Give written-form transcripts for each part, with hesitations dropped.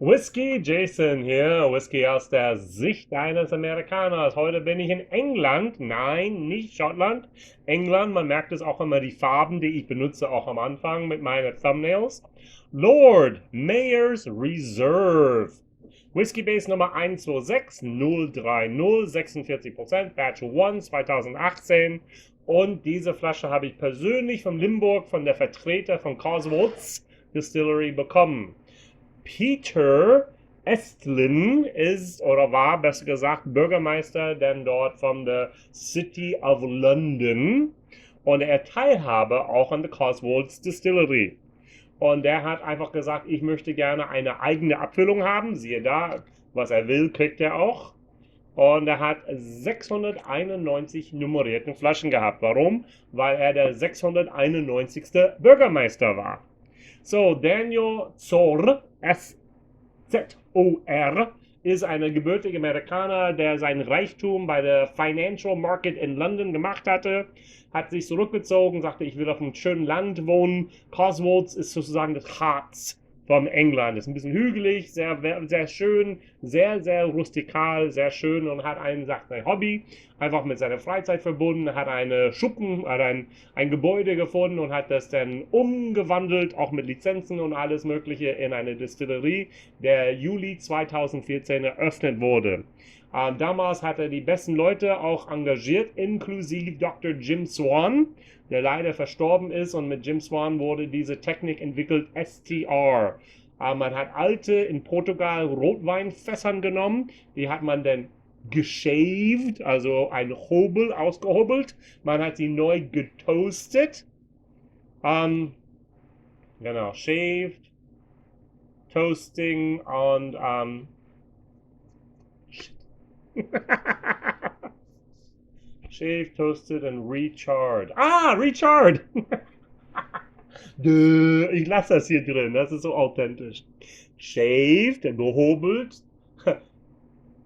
WhiskyJason hier, Whisky aus der Sicht eines Amerikaners. Heute bin ich in England. Nein, nicht Schottland. England, man merkt es auch immer die Farben, die ich benutze, auch am Anfang mit meinen Thumbnails. Lord Mayor's Reserve. Whisky Base Nummer 126030, 46%, Batch 1 2018. Und diese Flasche habe ich persönlich von Limburg, von der Vertreter von Cotswolds Distillery bekommen. Peter Estlin ist oder war besser gesagt Bürgermeister denn dort von der City of London und er Teilhaber auch an der Cotswolds Distillery. Und der hat einfach gesagt, ich möchte gerne eine eigene Abfüllung haben. Siehe da, was er will, kriegt er auch. Und er hat 691 nummerierten Flaschen gehabt. Warum? Weil er der 691. Bürgermeister war. So, Daniel Zor, S-Z-O-R, ist ein gebürtiger Amerikaner, der seinen Reichtum bei der Financial Market in London gemacht hatte, hat sich zurückgezogen, sagte, ich will auf einem schönen Land wohnen. Cotswolds ist sozusagen das Harz von England. Ist ein bisschen hügelig, sehr, sehr schön, sehr, sehr rustikal, sehr schön und hat ein Hobby einfach mit seiner Freizeit verbunden, hat eine Schuppen, hat ein Gebäude gefunden und hat das dann umgewandelt, auch mit Lizenzen und alles Mögliche in eine Distillerie, der Juli 2014 eröffnet wurde. Damals hat er die besten Leute auch engagiert, inklusive Dr. Jim Swan, der leider verstorben ist und mit Jim Swan wurde diese Technik entwickelt, STR. Man hat alte in Portugal Rotweinfässern genommen, die hat man dann geshaved, also ein Hobel ausgehobelt. Man hat sie neu getoastet. Genau, shaved, toasting und shaved, toasted und re-charred. Re-charred! Ich lasse das hier drin, das ist so authentisch. Shaved, gehobelt,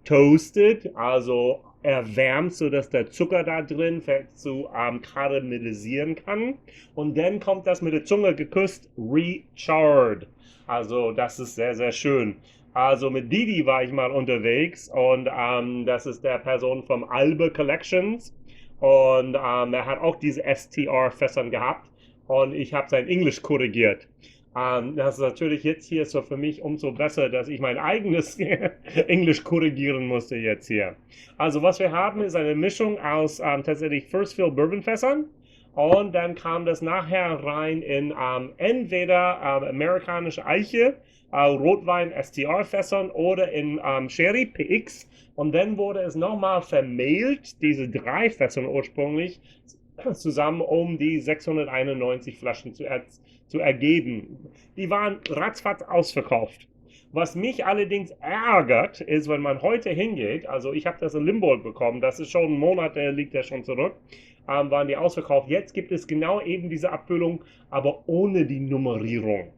toasted, also erwärmt, sodass der Zucker da drin zu karamellisieren kann. Und dann kommt das mit der Zunge geküsst, re-charred. Also das ist sehr, sehr schön. Also mit Didi war ich mal unterwegs und das ist der Person vom Albe Collections und er hat auch diese STR-Fässern gehabt und ich habe sein Englisch korrigiert. Das ist natürlich jetzt hier so für mich umso besser, dass ich mein eigenes Englisch korrigieren musste jetzt hier. Also was wir haben, ist eine Mischung aus tatsächlich First Fill Bourbon Fässern und dann kam das nachher rein in entweder amerikanische Eiche, Rotwein STR Fässern oder in Sherry PX und dann wurde es nochmal vermehlt, diese 3 Fässern ursprünglich zusammen, um die 691 Flaschen zu ergeben. Die waren ratzfatz ausverkauft. Was mich allerdings ärgert, ist, wenn man heute hingeht, also ich habe das in Limburg bekommen, das ist schon ein Monat, liegt ja schon zurück, waren die ausverkauft. Jetzt gibt es genau eben diese Abfüllung, aber ohne die Nummerierung.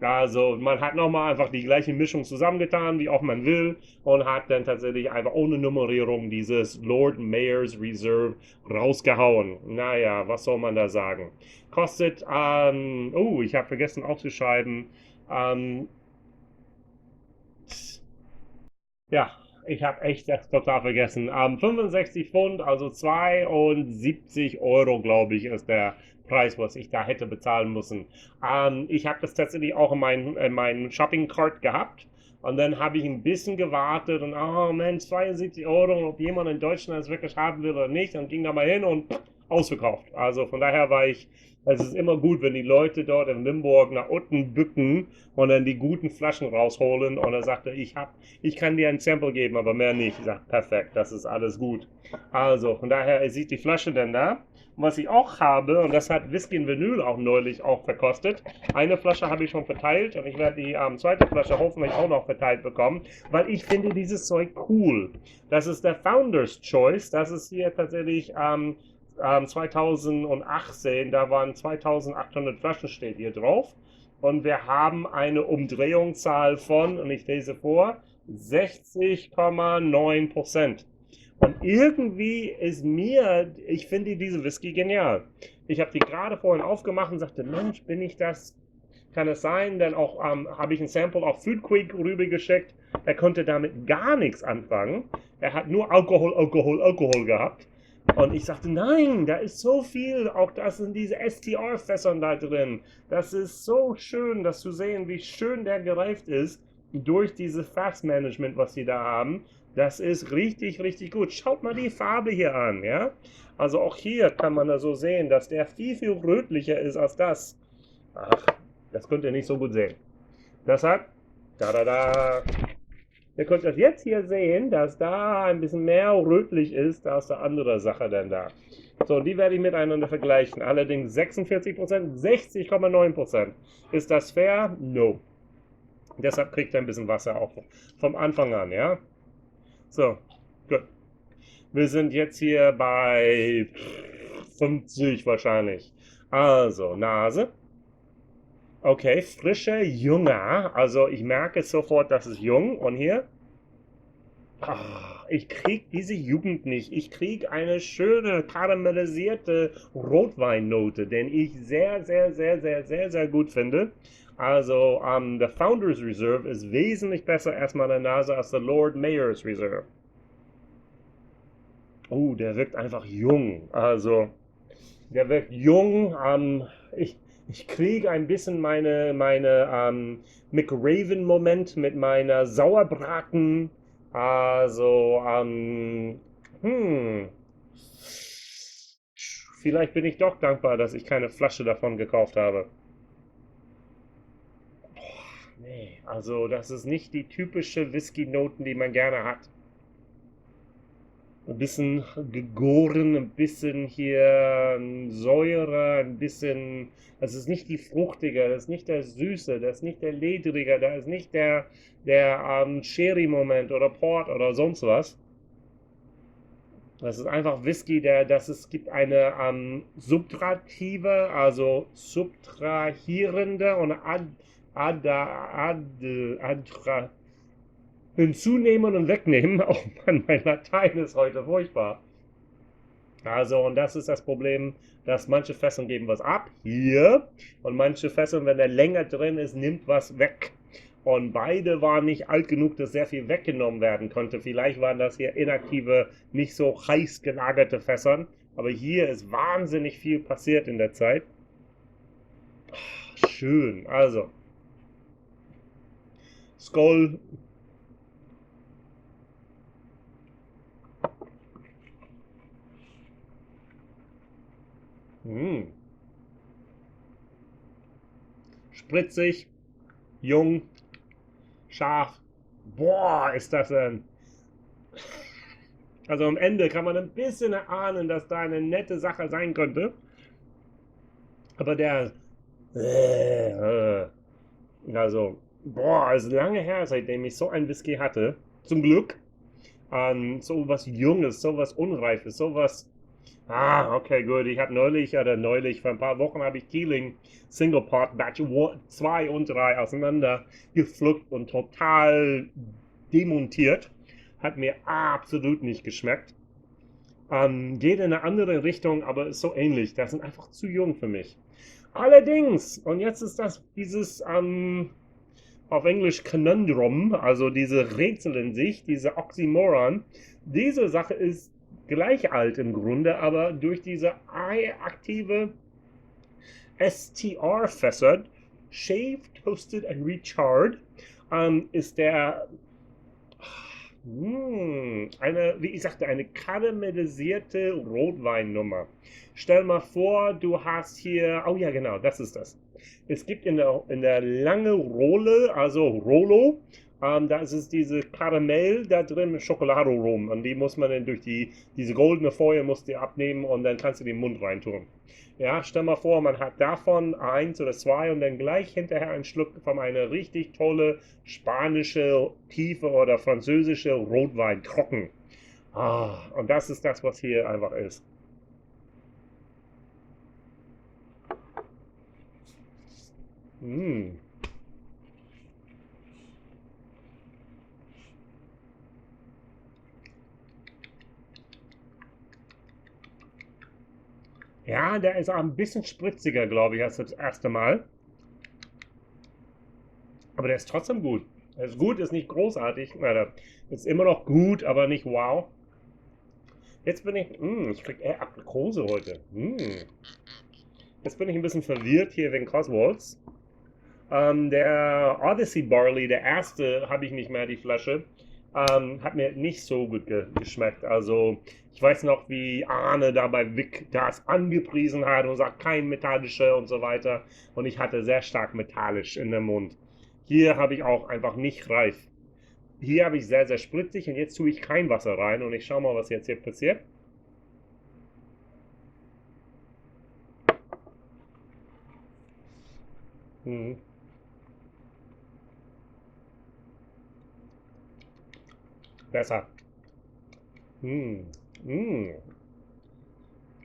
Also man hat nochmal einfach die gleiche Mischung zusammengetan, wie auch man will, und hat dann tatsächlich einfach ohne Nummerierung dieses Lord Mayor's Reserve rausgehauen. Naja, was soll man da sagen? Kostet, ich habe vergessen aufzuschreiben, ja, ich habe echt das total vergessen. 65 Pfund, also 72 Euro, glaube ich, ist der Preis, was ich da hätte bezahlen müssen. Ich habe das tatsächlich auch in meinem Shopping Cart gehabt. Und dann habe ich ein bisschen gewartet und, oh Mensch, 72 Euro, ob jemand in Deutschland es wirklich haben will oder nicht. Dann ging da mal hin und ausverkauft. Also von daher es ist immer gut, wenn die Leute dort in Limburg nach unten bücken und dann die guten Flaschen rausholen. Und er sagte, ich kann dir ein Sample geben, aber mehr nicht. Ich sage, perfekt, das ist alles gut. Also von daher sieht die Flasche dann da. Und was ich auch habe, und das hat Whisky in Vinyl auch neulich auch verkostet, eine Flasche habe ich schon verteilt und ich werde die zweite Flasche hoffentlich auch noch verteilt bekommen, weil ich finde dieses Zeug cool. Das ist der Founder's Choice, das ist hier tatsächlich 2018, da waren 2800 Flaschen, steht hier drauf. Und wir haben eine Umdrehungszahl von, und ich lese vor, 60,9%. Und irgendwie ich finde diese Whisky genial. Ich habe die gerade vorhin aufgemacht und sagte, Mensch, bin ich das Kann es sein, denn auch habe ich ein Sample auf Food Quick rübergeschickt. Er konnte damit gar nichts anfangen. Er hat nur Alkohol, Alkohol, Alkohol gehabt. Und ich sagte, nein, da ist so viel, auch das sind diese STR-Fässern da drin. Das ist so schön, das zu sehen, wie schön der gereift ist durch dieses Fassmanagement, was sie da haben. Das ist richtig, richtig gut. Schaut mal die Farbe hier an, ja. Also auch hier kann man da so sehen, dass der viel, viel rötlicher ist als das. Ach, das könnt ihr nicht so gut sehen. Deshalb, da. Ihr könnt das jetzt hier sehen, dass da ein bisschen mehr rötlich ist als der andere Sache denn da. So, die werde ich miteinander vergleichen. Allerdings 46%, 60,9%. Ist das fair? No. Deshalb kriegt er ein bisschen Wasser auch vom Anfang an, ja? So, gut. Wir sind jetzt hier bei 50 wahrscheinlich. Also, Nase. Okay, frischer, junger. Also ich merke sofort, das ist jung. Und hier? Ich kriege diese Jugend nicht. Ich kriege eine schöne karamellisierte Rotweinnote, den ich sehr, sehr, sehr, sehr, sehr, sehr gut finde. Also der Founders Reserve ist wesentlich besser erstmal in der Nase als der Lord Mayor's Reserve. Oh, der wirkt einfach jung. Also der wirkt jung. Ich kriege ein bisschen meine McRaven-Moment mit meiner Sauerbraten. Also, vielleicht bin ich doch dankbar, dass ich keine Flasche davon gekauft habe. Nee, also das ist nicht die typische Whisky-Noten, die man gerne hat. Ein bisschen gegoren, ein bisschen hier Säure, ein bisschen. Das ist nicht die fruchtige, das ist nicht der süße, das ist nicht der ledrige, das ist nicht der Sherry-Moment oder Port oder sonst was. Das ist einfach Whisky, es gibt eine subtraktive, also subtrahierende und hinzunehmen und wegnehmen. Oh Mann, mein Latein ist heute furchtbar. Also, und das ist das Problem, dass manche Fässer geben was ab, hier, und manche Fässer, wenn der länger drin ist, nimmt was weg. Und beide waren nicht alt genug, dass sehr viel weggenommen werden konnte. Vielleicht waren das hier inaktive, nicht so heiß gelagerte Fässer. Aber hier ist wahnsinnig viel passiert in der Zeit. Schön. Also, Skol. Spritzig, jung, scharf. Boah, ist das ein. Also am Ende kann man ein bisschen erahnen, dass da eine nette Sache sein könnte. Aber der. Also, boah, es ist lange her, seitdem ich so ein Whisky hatte. Zum Glück. So was Junges, so was Unreifes, so was. Okay, gut. Ich habe neulich, vor ein paar Wochen habe ich Keeling Single Pot Batch 2 und 3 auseinander gepflückt und total demontiert. Hat mir absolut nicht geschmeckt. Geht in eine andere Richtung, aber ist so ähnlich. Das sind einfach zu jung für mich. Allerdings, und jetzt ist das dieses auf Englisch Conundrum, also diese Rätsel in sich, diese Oxymoron. Diese Sache ist gleich alt im Grunde, aber durch diese aktive STR-Fässer, Shaved, Toasted and Re-charred, ist der wie ich sagte, eine karamellisierte Rotweinnummer. Stell mal vor, du hast hier, oh ja genau, das ist das. Es gibt in der lange Rolle, also Rolo, da ist es diese Karamell da drin mit Schokolade rum. Und die muss man dann durch diese goldene Folie musst du abnehmen und dann kannst du den Mund reintun. Ja, stell mal vor, man hat davon eins oder zwei und dann gleich hinterher einen Schluck von einer richtig tolle spanische, tiefe oder französische Rotwein trocken. Und das ist das, was hier einfach ist. Ja, der ist auch ein bisschen spritziger, glaube ich, als das erste Mal. Aber der ist trotzdem gut. Er ist gut, ist nicht großartig. Ist immer noch gut, aber nicht wow. Jetzt bin ich krieg eher Aprikose heute. Jetzt bin ich ein bisschen verwirrt hier wegen Cotswolds. Der Odyssey Barley, der erste, habe ich nicht mehr, die Flasche. Hat mir nicht so gut geschmeckt. Also, ich weiß noch, wie Arne da bei Vic das angepriesen hat und sagt, kein metallischer und so weiter. Und ich hatte sehr stark metallisch in dem Mund. Hier habe ich auch einfach nicht reif. Hier habe ich sehr, sehr spritzig und jetzt tue ich kein Wasser rein und ich schaue mal, was jetzt hier passiert. Besser.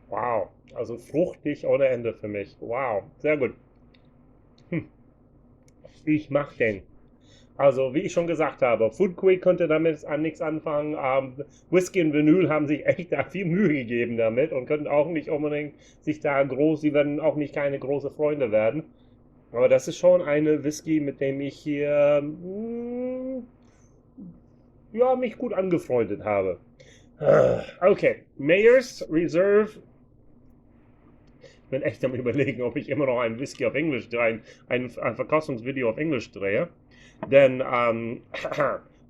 Wow. Also fruchtig ohne Ende für mich. Wow. Sehr gut. Ich mag den. Also, wie ich schon gesagt habe, Food Quick konnte damit nichts anfangen. Whisky und Vinyl haben sich echt da viel Mühe gegeben damit und können auch nicht unbedingt sich da groß, sie werden auch nicht keine große Freunde werden. Aber das ist schon eine Whisky, mit dem ich hier ja, mich gut angefreundet habe. Okay, Mayors Reserve. Ich bin echt am Überlegen, ob ich immer noch ein Whisky auf Englisch drehe, ein Verkostungsvideo auf Englisch drehe. Denn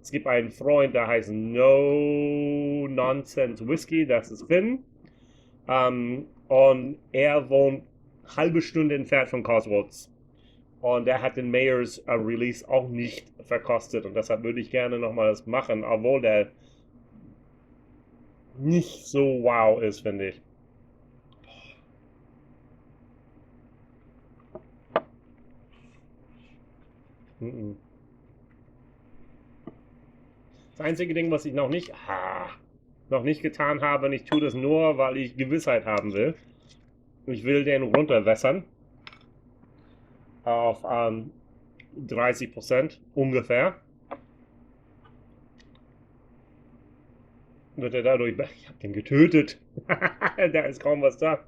es gibt einen Freund, der heißt No Nonsense Whisky, das ist Finn. Und er wohnt eine halbe Stunde entfernt von Cotswolds. Und er hat den Mayors Release auch nicht verkostet. Und deshalb würde ich gerne nochmal das machen, obwohl der nicht so wow ist, finde ich. Das einzige Ding, was ich noch nicht getan habe, und ich tue das nur, weil ich Gewissheit haben will. Ich will den runterwässern auf 30% ungefähr. Wird er dadurch, ich habe den getötet. Da ist kaum was da.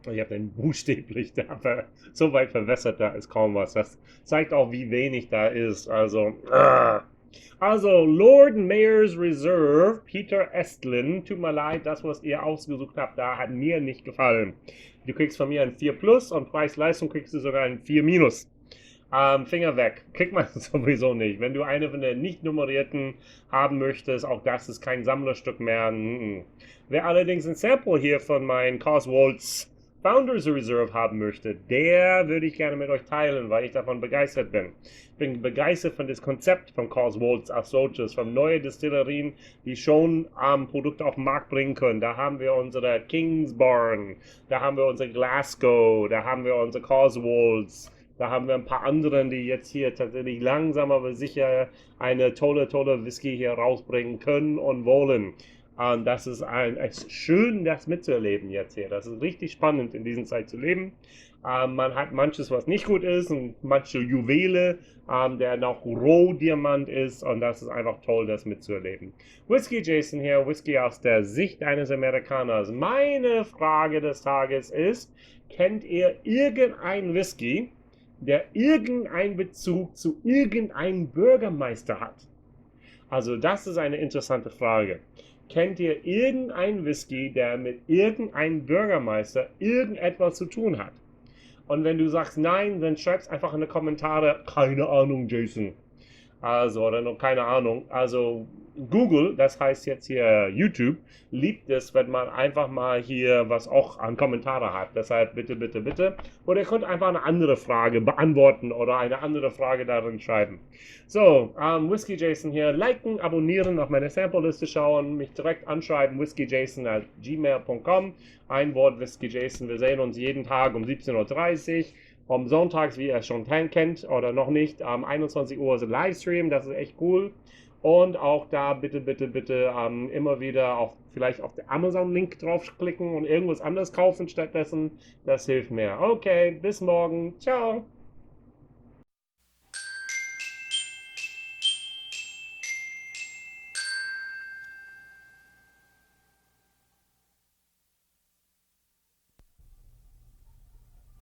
Ich habe den buchstäblich da so weit verwässert, da ist kaum was. Das zeigt auch, wie wenig da ist. Also Lord Mayor's Reserve, Peter Estlin. Tut mir leid, das, was ihr ausgesucht habt, da hat mir nicht gefallen. Du kriegst von mir ein 4 Plus und Preis-Leistung kriegst du sogar ein 4 Minus. Finger weg. Kriegt man sowieso nicht. Wenn du eine von den nicht nummerierten haben möchtest, auch das ist kein Sammlerstück mehr. Wer allerdings ein Sample hier von meinen Cotswolds Founders Reserve haben möchte, der würde ich gerne mit euch teilen, weil ich davon begeistert bin. Ich bin begeistert von das Konzept von Cotswolds als solches, von neuen Distillerien, die schon Produkte auf den Markt bringen können. Da haben wir unsere Kingsbarn, da haben wir unsere Glasgow, da haben wir unsere Cotswolds, da haben wir ein paar anderen, die jetzt hier tatsächlich langsam aber sicher eine tolle Whisky hier rausbringen können und wollen. Und das ist schön, das mitzuerleben jetzt hier. Das ist richtig spannend, in dieser Zeit zu leben. Man hat manches, was nicht gut ist, und manche Juwele, der noch Rohdiamant ist. Und das ist einfach toll, das mitzuerleben. WhiskyJason hier, Whisky aus der Sicht eines Amerikaners. Meine Frage des Tages ist, kennt ihr irgendeinen Whisky, der irgendeinen Bezug zu irgendeinem Bürgermeister hat? Also das ist eine interessante Frage. Kennt ihr irgendeinen Whisky, der mit irgendeinem Bürgermeister irgendetwas zu tun hat? Und wenn du sagst nein, dann schreib's einfach in die Kommentare, keine Ahnung, Jason. Also, oder noch keine Ahnung. Also, Google, das heißt jetzt hier YouTube, liebt es, wenn man einfach mal hier was auch an Kommentare hat. Deshalb bitte, bitte, bitte. Oder ihr könnt einfach eine andere Frage beantworten oder eine andere Frage darin schreiben. So, WhiskyJason hier. Liken, abonnieren, auf meine Sample-Liste schauen, mich direkt anschreiben, whiskyjason@gmail.com. Ein Wort WhiskyJason. Wir sehen uns jeden Tag um 17:30 Uhr. Am Sonntags, wie ihr es schon kennt oder noch nicht, 21 Uhr ist ein Livestream, das ist echt cool. Und auch da bitte, bitte, bitte immer wieder vielleicht auf den Amazon-Link draufklicken und irgendwas anderes kaufen stattdessen. Das hilft mir. Okay, bis morgen. Ciao.